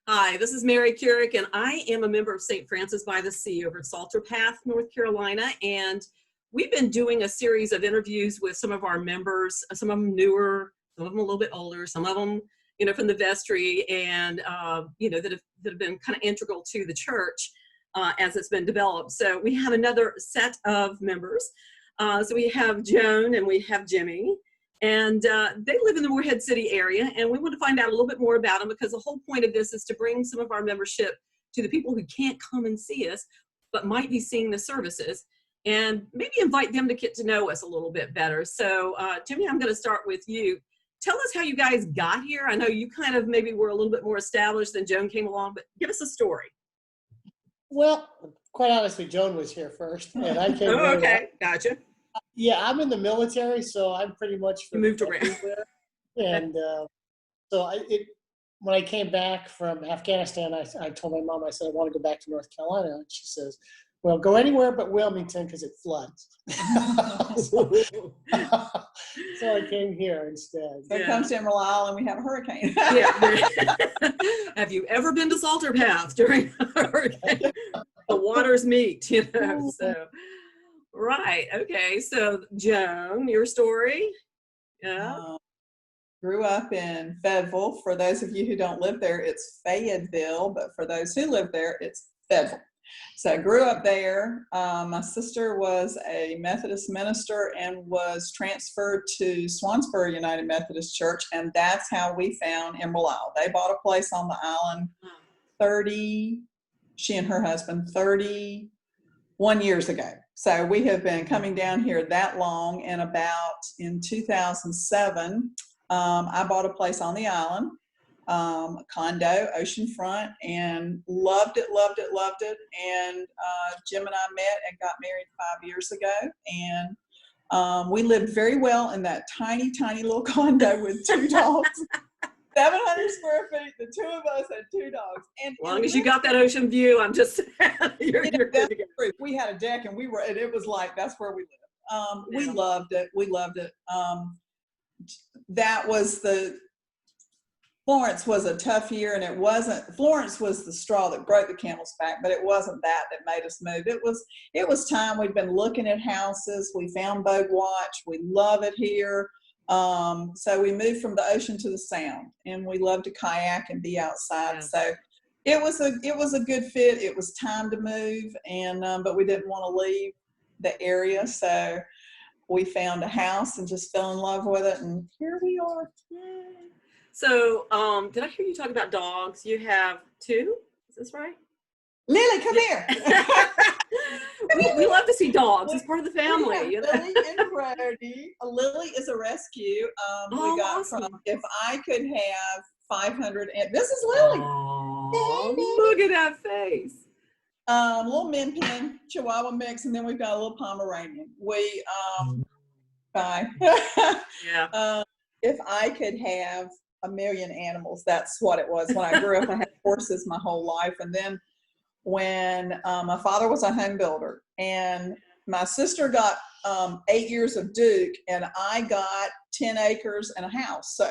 Hi, this is Mary Kurek, and I am a member of St. Francis by the Sea over at Salter Path, North Carolina. And we've been doing a series of interviews with some of our members, some of them newer, some of them a little bit older, some of them, from the vestry, and that have been kind of integral to the church as it's been developed. So we have another set of members. So we have Joan and we have Jimmy. And they live in the Morehead City area, and we want to find out a little bit more about them, because the whole point of this is to bring some of our membership to the people who can't come and see us, but might be seeing the services, and maybe invite them to get to know us a little bit better. So Jimmy, I'm going to start with you. Tell us how you guys got here. I know you kind of maybe were a little bit more established than Joan came along, but give us a story. Well, quite honestly, Joan was here first, and I came. Oh, okay, gotcha. Yeah, I'm in the military, so I'm pretty much moved around. And when I came back from Afghanistan, I told my mom, I said, I want to go back to North Carolina. And she says, well, go anywhere but Wilmington because it floods. So I came here instead. So it comes to Emerald Isle and we have a hurricane. Yeah. Have you ever been to Salter Path during a hurricane? The waters meet, so. Right. Okay. So, Joan, your story. Yeah. Grew up in Fayetteville. For those of you who don't live there, it's Fayetteville, but for those who live there, it's Fayetteville. So I grew up there. My sister was a Methodist minister and was transferred to Swansboro United Methodist Church, and that's how we found Emerald Isle. They bought a place on the island 30, she and her husband, 31 years ago. So we have been coming down here that long, and in 2007, I bought a place on the island, a condo, oceanfront, and loved it. And Jim and I met and got married 5 years ago, and we lived very well in that tiny little condo with 2 dogs. 700 square feet, the 2 of us had 2 dogs. And as long as you got that ocean view, I'm just you're good to go. We had a deck, and it was like, that's where we lived. We loved it. Florence was a tough year, and Florence was the straw that broke the camel's back, but it wasn't that made us move. It was time. We'd been looking at houses. We found Bogue Watch. We love it here. So we moved from the ocean to the sound, and we love to kayak and be outside. Yeah. So it was a good fit. It was time to move, and but we didn't want to leave the area, so we found a house and just fell in love with it, and here we are. Yay. So did I hear you talk about dogs? You have 2, is this right? Lily, come here. we love to see dogs. It's part of the family. Lily and Brody. Lily is a rescue. We got awesome. From If I Could Have 500. This is Lily. Oh, look at that face. Little Min Pin, Chihuahua mix, and then we've got a little Pomeranian. Bye. Yeah. If I could have a million animals, that's what it was. When I grew up, I had horses my whole life, and then when my father was a home builder, and my sister got 8 years of Duke, and I got 10 acres and a house. So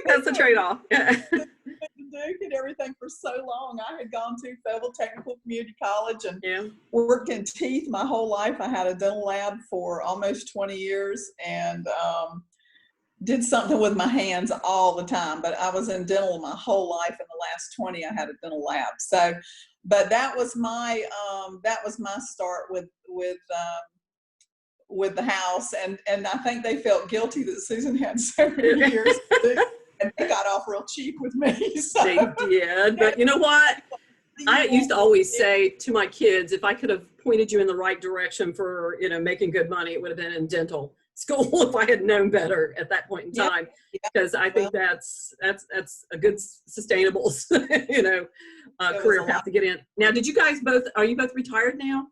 that's a trade-off. Duke and everything for so long. I had gone to Fayetteville Technical Community College and worked in teeth my whole life. I had a dental lab for almost 20 years, and did something with my hands all the time, but I was in dental my whole life. In the last 20, I had a dental lab. So, but that was my start with the house, and I think they felt guilty that Susan had so many years, and they got off real cheap with me. So. They did, but you know what? I used to always say to my kids, if I could have pointed you in the right direction for making good money, it would have been in dental school if I had known better at that point in time, because I think that's a good sustainable career path to get in. Now, are you both retired now?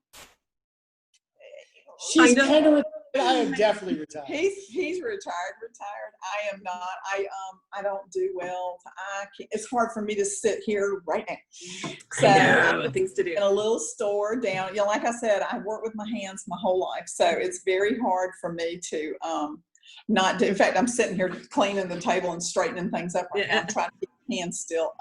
She's kind of. I am definitely retired. He's retired. I am not. I don't do well. It's hard for me to sit here right now. So I know, things to do. In a little store down. Like I said, I worked with my hands my whole life, so it's very hard for me to not. In fact, I'm sitting here cleaning the table and straightening things up right now. I'm trying to keep my hands still.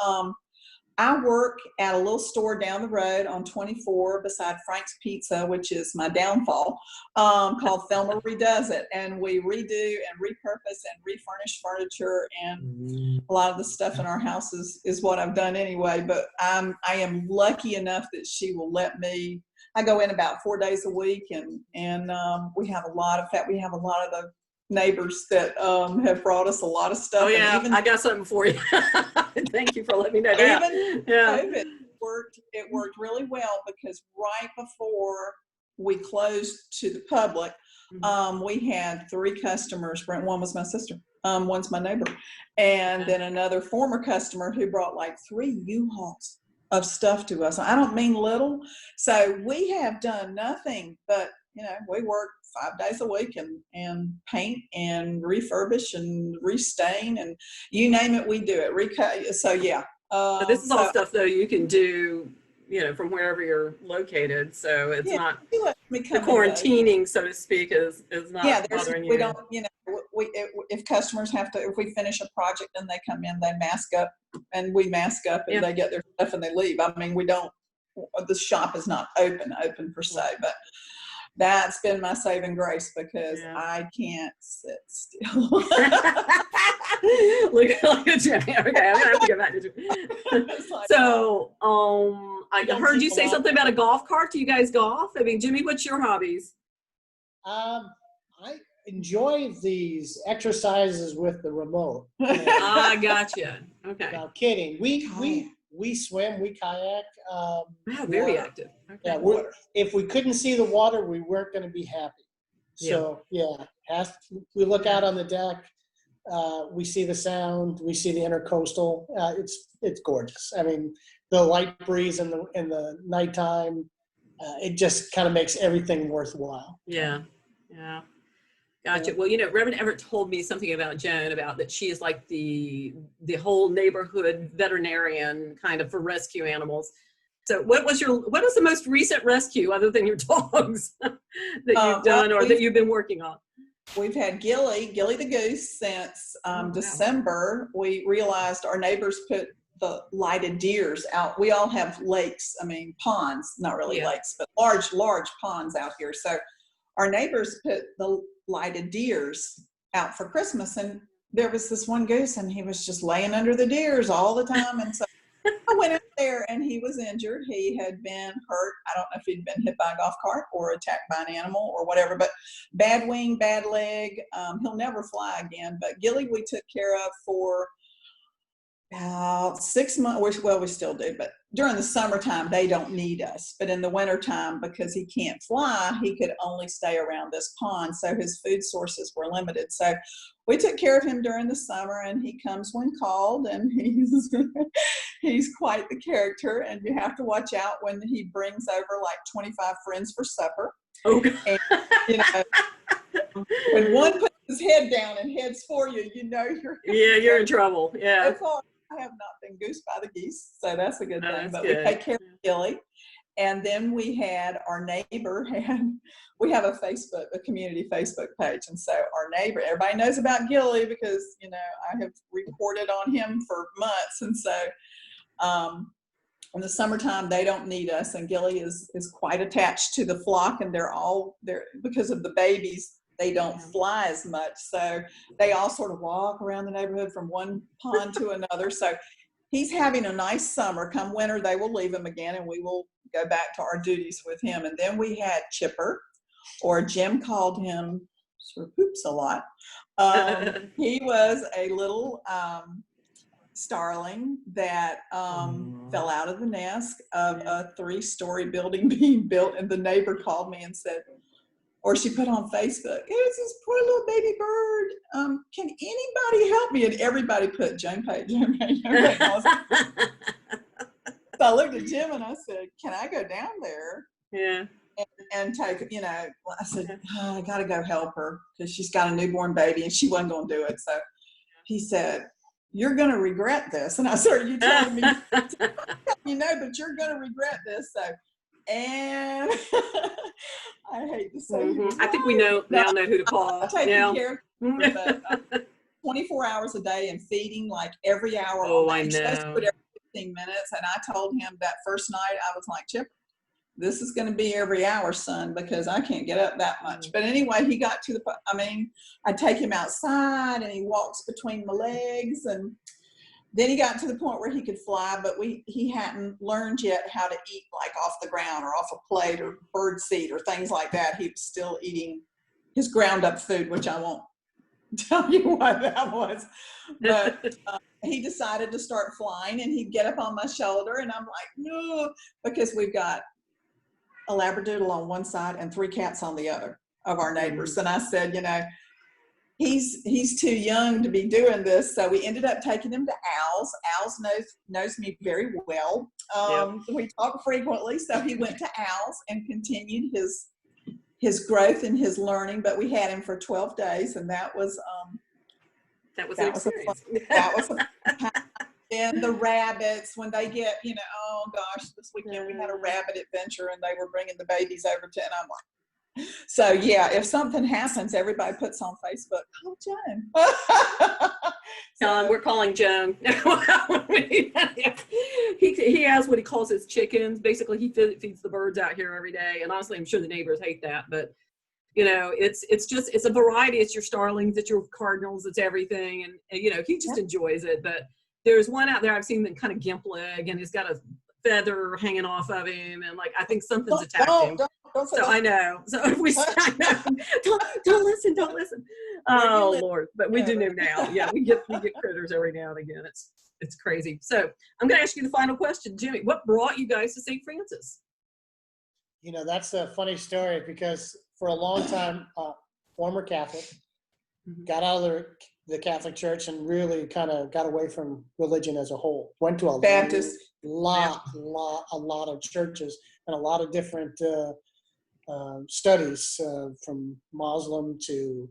I work at a little store down the road on 24 beside Frank's Pizza, which is my downfall, called Thelma Redoes It. And we redo and repurpose and refurnish furniture, and a lot of the stuff in our house is what I've done anyway. But I am lucky enough that she will let me. I go in about 4 days a week, and we have a lot of that. We have a lot of the neighbors that have brought us a lot of stuff. Oh yeah, and even, I got something for you. Thank you for letting me know that. Even COVID worked really well, because right before we closed to the public, we had 3 customers. One was my sister, one's my neighbor, and then another former customer who brought like 3 U-Hauls of stuff to us. I don't mean little. So we have done nothing but, we work 5 days a week and paint and refurbish and restain, and you name it, we do it. Recut. So yeah. So this is all stuff though you can do, from wherever you're located. So it's not the quarantining, so to speak, is not bothering you. We don't, if customers if we finish a project and they come in, they mask up and we mask up, and they get their stuff and they leave. I mean, the shop is not open per se, but that's been my saving grace, because I can't sit still. Look at Jimmy. Okay, I'm gonna have to get back to Jimmy. So, I heard you say something about a golf cart. Do you guys golf? I mean, Jimmy, what's your hobbies? I enjoy these exercises with the remote. I gotcha. Okay. No kidding. We swim, we kayak. Wow, very active. Okay. Yeah, if we couldn't see the water, we weren't going to be happy. So we look out on the deck. We see the sound. We see the intercoastal. It's gorgeous. I mean, the light breeze in the nighttime. It just kind of makes everything worthwhile. Yeah. Gotcha. Well, Reverend Everett told me something about Joan, about that she is like the whole neighborhood veterinarian kind of for rescue animals. So what is the most recent rescue, other than your dogs, that you've done or that you've been working on? We've had Gilly the goose since December. We realized our neighbors put the lighted deers out. We all have lakes, ponds, not really lakes, but large ponds out here. So our neighbors put the lighted deers out for Christmas, and there was this one goose, and he was just laying under the deers all the time. And so I went out there, and he was injured. He had been hurt. I don't know if he'd been hit by a golf cart or attacked by an animal or whatever, but bad wing, bad leg. He'll never fly again. But Gilly, we took care of for about 6 months. Well, we still do, but during the summertime, they don't need us. But in the wintertime, because he can't fly, he could only stay around this pond. So his food sources were limited. So we took care of him during the summer, and he comes when called, and he's quite the character. And you have to watch out when he brings over like 25 friends for supper. Okay. And, when one puts his head down and heads for you, you're in trouble. Yeah. I have not been goosed by the geese, so that's a good thing. But good. We take care of Gilly. And then we had our neighbor, we have a community Facebook page. And so our neighbor, everybody knows about Gilly because, I have reported on him for months. And so in the summertime, they don't need us. And Gilly is quite attached to the flock, and they're because of the babies, they don't fly as much. So they all sort of walk around the neighborhood from one pond to another. So he's having a nice summer. Come winter, they will leave him again, and we will go back to our duties with him. And then we had Chipper, or Jim called him sort of Poops a lot. He was a little starling that fell out of the nest of a 3-story building being built. And the neighbor called me and said, or she put on Facebook, "It's this poor little baby bird. Can anybody help me?" And everybody put Joan Pate, Joan Pate, Joan Pate. So I looked at Jim and I said, "Can I go down there?" Yeah. And take, I said, "I got to go help her because she's got a newborn baby," and she wasn't going to do it. So he said, "You're going to regret this." And I said, "Are you telling me?" But you're going to regret this. So And I hate to say I think we now know who to call. I'm taking Yeah. care of her, but 24 hours a day and feeding like every hour. Oh, on I day. She has to know. put every 15 minutes. And I told him that first night, I was like, Chip, this is going to be every hour, son, because I can't get up that much. But anyway, he got to I take him outside and he walks between my legs, and then he got to the point where he could fly, but he hadn't learned yet how to eat like off the ground or off a plate or bird seed or things like that. He was still eating his ground up food, which I won't tell you what that was. But he decided to start flying, and he'd get up on my shoulder, and I'm like, no, because we've got a Labradoodle on one side and 3 cats on the other of our neighbors. And I said, he's too young to be doing this. So we ended up taking him to Al's. Al's knows me very well. We talk frequently. So he went to Al's and continued his growth and his learning, but we had him for 12 days, and that was an experience. That was a and the rabbits, when they get, oh gosh, this weekend we had a rabbit adventure, and they were bringing the babies over to, and I'm like, so yeah, if something happens, everybody puts on Facebook, call Joan. John, we're calling Joan. He has what he calls his chickens. Basically, he feeds the birds out here every day, and honestly, I'm sure the neighbors hate that, but it's a variety. It's your starlings, it's your cardinals, it's everything, and he just enjoys it. But there's one out there I've seen that kind of gimp leg, and he's got a feather hanging off of him, and like I think something's attacked him. Don't so I know. So if we don't listen. Oh Lord! But we do know now. Yeah, we get critters every now and again. It's crazy. So I'm going to ask you the final question, Jimmy. What brought you guys to St. Francis? That's a funny story, because for a long time, former Catholic, got out of the Catholic Church and really kind of got away from religion as a whole. Went to a Baptist. lot of churches and a lot of different studies, from Muslim to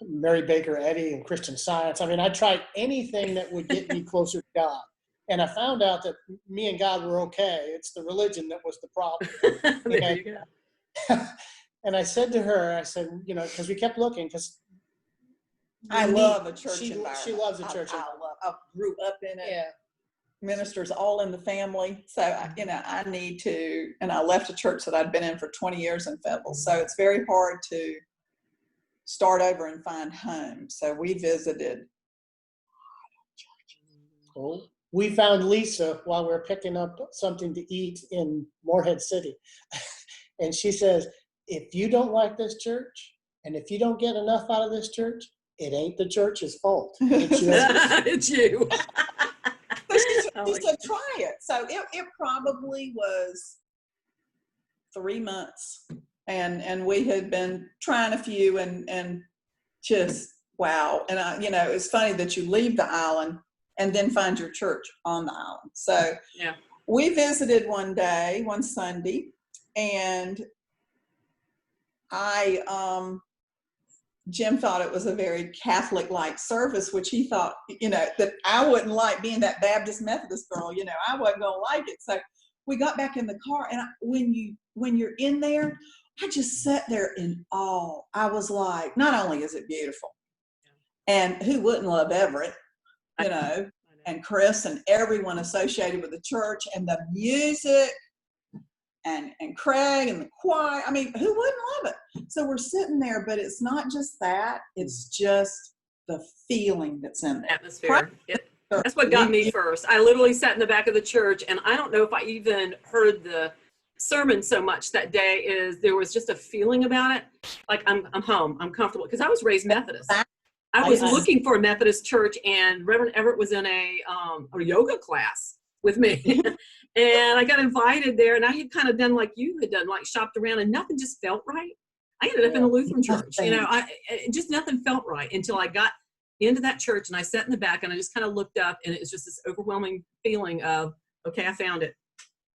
Mary Baker Eddy and Christian Science. I mean, I tried anything that would get me closer to God. And I found out that me and God were okay. It's the religion that was the problem. There you go. And I said to her, because we kept looking, because I love a church environment. She loves a church environment. I grew up in it. Yeah. Ministers all in the family. So, I need to, and I left a church that I'd been in for 20 years in Fayetteville. So it's very hard to start over and find home. So we visited. Cool. We found Lisa while we were picking up something to eat in Morehead City. And she says, if you don't like this church, and if you don't get enough out of this church, it ain't the church's fault. It's yours. It's you. She said, try it. So it probably was 3 months. And we had been trying a few and just, wow. And it's funny that you leave the island and then find your church on the island. So yeah, we visited one Sunday, and Jim thought it was a very Catholic-like service, which he thought, that I wouldn't like, being that Baptist Methodist girl, I wasn't going to like it. So we got back in the car, and when you're in there, I just sat there in awe. I was like, not only is it beautiful, and who wouldn't love Everett, and Chris and everyone associated with the church, and the music, and Craig and the choir. I mean, who wouldn't love it? So we're sitting there, but it's not just that. It's just the feeling that's in there. Atmosphere. That's what got me first. I literally sat in the back of the church, and I don't know if I even heard the sermon so much that day. There was just a feeling about it. Like I'm home, I'm comfortable, because I was raised Methodist. I was looking for a Methodist church, and Reverend Everett was in a yoga class with me. And I got invited there, and I had kind of done like you had done, like shopped around, and nothing just felt right. I ended up in a Lutheran church. Just nothing felt right until I got into that church, and I sat in the back, and I just kind of looked up, and it was just this overwhelming feeling of, okay, I found it.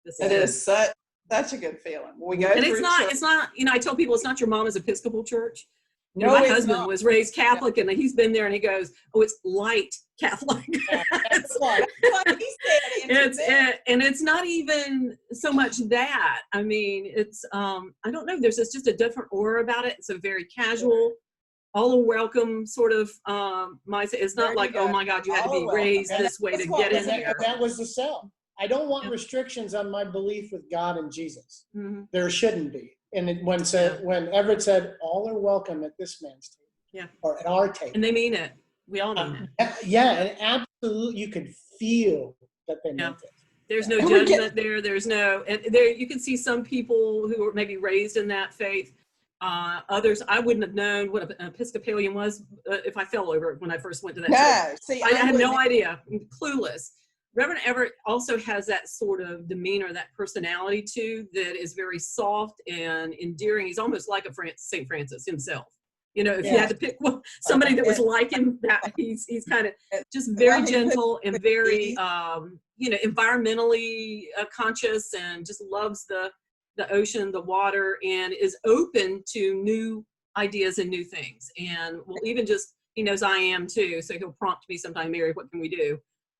It is such a good feeling. And it's not, I tell people it's not your mama's Episcopal church. No, my husband was raised Catholic, and he's been there, and he goes, oh, it's light Catholic. That's like, Like he said, And it's not even so much that. I mean, it's I don't know. There's just a different aura about it. It's a very casual, all a welcome sort of mindset. It's not There you like, go. oh my God, you had to All a be welcome. raised And this way that's to what get in was here. that was the sell. I don't want Yeah. restrictions on my belief with God and Jesus. Mm-hmm. There shouldn't be. And when Everett said, all are welcome at this man's table. Yeah. Or at our table. And they mean it. We all mean it. Yeah, and absolutely, you could feel that they meant it. There's no And we judgment there. There's no, and there you can see some people who were maybe raised in that faith. Others, I wouldn't have known what an Episcopalian was if I fell over it when I first went to that church. No, see, I had no idea, clueless. Reverend Everett also has that sort of demeanor, that personality too, that is very soft and endearing. He's almost like a St. Francis himself. You know, if you had to pick somebody that was like him, that he's kind of just very gentle and very, environmentally conscious, and just loves the ocean, the water, and is open to new ideas and new things. And well, even just, he knows I am too, so he'll prompt me sometime, Mary, what can we do?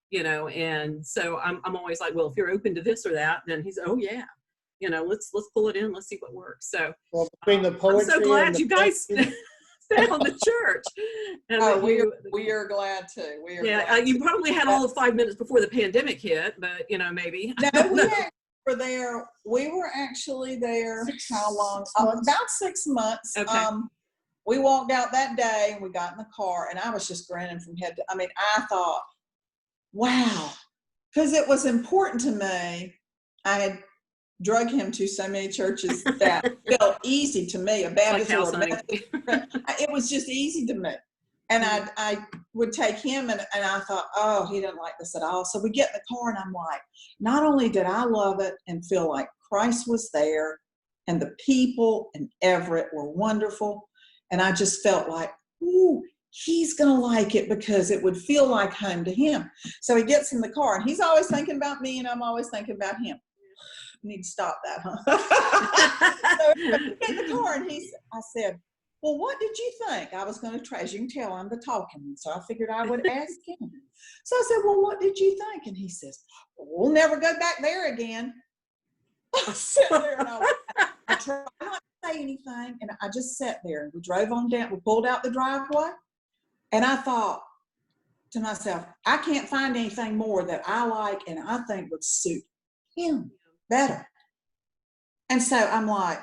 You know, and so I'm always like, well, if you're open to this or that, then he's, oh yeah, you know, let's pull it in, let's see what works. So well, between the poetry, I'm so glad you guys found the church. And we are glad too. We are. Yeah, you probably had all of 5 minutes before the pandemic hit, but you know, maybe. No, were there. We were actually there. How long? About 6 months. Okay. We walked out that day and we got in the car, and I was just grinning from head to. I mean, I thought, wow, because it was important to me. I had drug him to so many churches that felt easy to me. A Baptist or a Methodist. It was just easy to me. And I would take him, and I thought, oh, he didn't like this at all. So we get in the car, and I'm like, not only did I love it and feel like Christ was there, and the people in Everett were wonderful, and I just felt like, ooh, he's going to like it because it would feel like home to him. So he gets in the car, and he's always thinking about me, and I'm always thinking about him. Need to stop that, huh? So we get in the car, and I said, well, what did you think? I was going to try, as you can tell, I'm the talking, so I figured I would ask him. So I said, well, what did you think? And he says, we'll never go back there again. I sat there, and I tried not to say anything, and I just sat there, and we drove on down, we pulled out the driveway, and I thought to myself, I can't find anything more that I like and I think would suit him better. And so I'm like,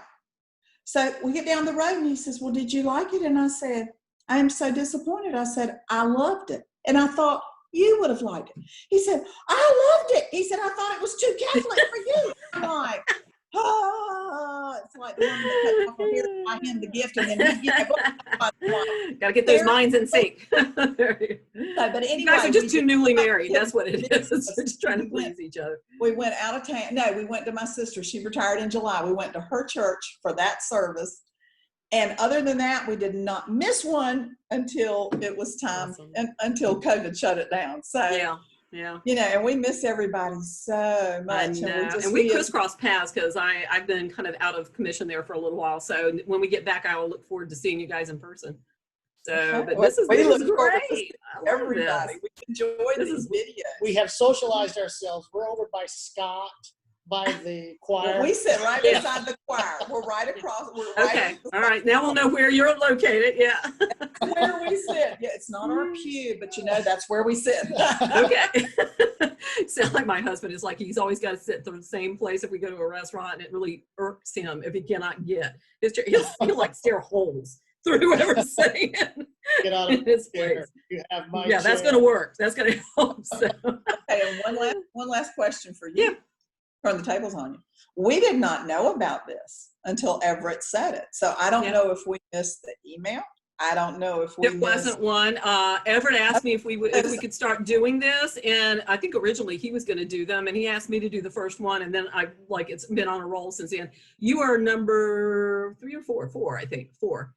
so we get down the road, and he says, well, did you like it? And I said, I am so disappointed. I said, I loved it. And I thought you would have liked it. He said, I loved it. He said, I thought it was too Catholic for you. I'm like, it's like the woman that cut off her hair to buy him the gift, and then he Gotta get those minds in sync. But anyway, you guys are just too newly married. That's what it is. We're just trying to please each other. We went out of town. No, we went to my sister. She retired in July. We went to her church for that service. And other than that, we did not miss one until it was time, Awesome. and until COVID shut it down. So, yeah. you know, and we miss everybody so much. I know. And we crisscross paths because I've been kind of out of commission there for a little while. So when we get back, I will look forward to seeing you guys in person. So, but this is great. Everybody, we enjoy these videos. We have socialized ourselves. We're over by Scott, by the choir. Well, we sit right beside the choir. We're right across. Okay. All right. Now we'll know where you're located. Yeah. Where we sit. Yeah, it's not our pew, but you know, that's where we sit. Okay. Sound like my husband is like, he's always got to sit in the same place if we go to a restaurant, and it really irks him if he cannot get his chair. He'll like stare holes through whoever's sitting Get out of his chair. place. You have my Yeah, that's chair. going to work. That's going to help. So. Okay, and one last question for you. Yeah. Turn the tables on you. We did not know about this until Everett said it. So I don't know if we missed the email. I don't know if we There wasn't one. Everett asked me if we could start doing this, and I think originally he was going to do them, and he asked me to do the first one, and then it's been on a roll since then. You are number 3 or 4? 4, I think. 4.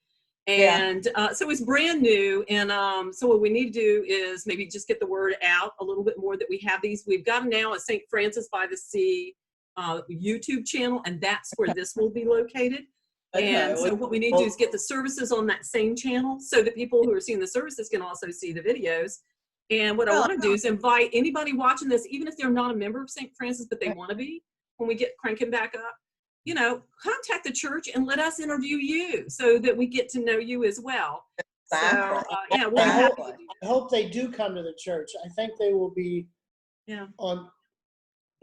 And so it's brand new, and so what we need to do is maybe just get the word out a little bit more that we have these. We've got now a St. Francis by the Sea YouTube channel, and that's where this will be located. Okay. And so what we need to do is get the services on that same channel so that people who are seeing the services can also see the videos. And what I Well, want to do is invite anybody watching this, even if they're not a member of St. Francis, but they want to be, when we get cranking back up, you know, contact the church and let us interview you so that we get to know you as well. Exactly. So, yeah, we'll be I happy to do I hope they do come to the church. I think they will be that.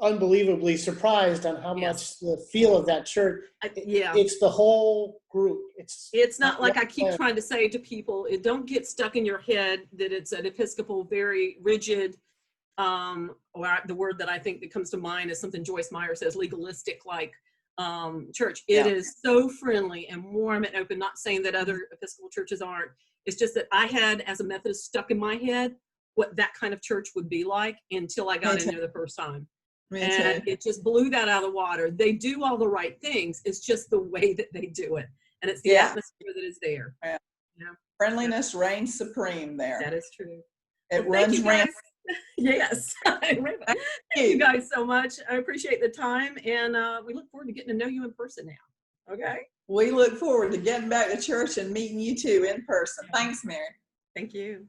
unbelievably surprised on how Yes. much the feel of that church. Yeah. It's the whole group. It's not like I one keep plan. trying to say to people, it don't get stuck in your head that it's an Episcopal, very rigid, or the word that I think that comes to mind is something Joyce Meyer says, legalistic, like church. It Yeah. is so friendly and warm and open, not saying that other Episcopal churches aren't. It's just that I had, as a Methodist, stuck in my head what that kind of church would be like until I got in there the first time. Me And too. it just blew that out of the water. They do all the right things. It's just the way that they do it. And it's the Yeah. atmosphere that is there. Yeah. You know, Friendliness reigns supreme there. that is true. It Well, thank runs you rampant. guys. Yes. Thank you guys so much. I appreciate the time. And we look forward to getting to know you in person now. Okay. We look forward to getting back to church and meeting you too in person. Thanks, Mary. Thank you.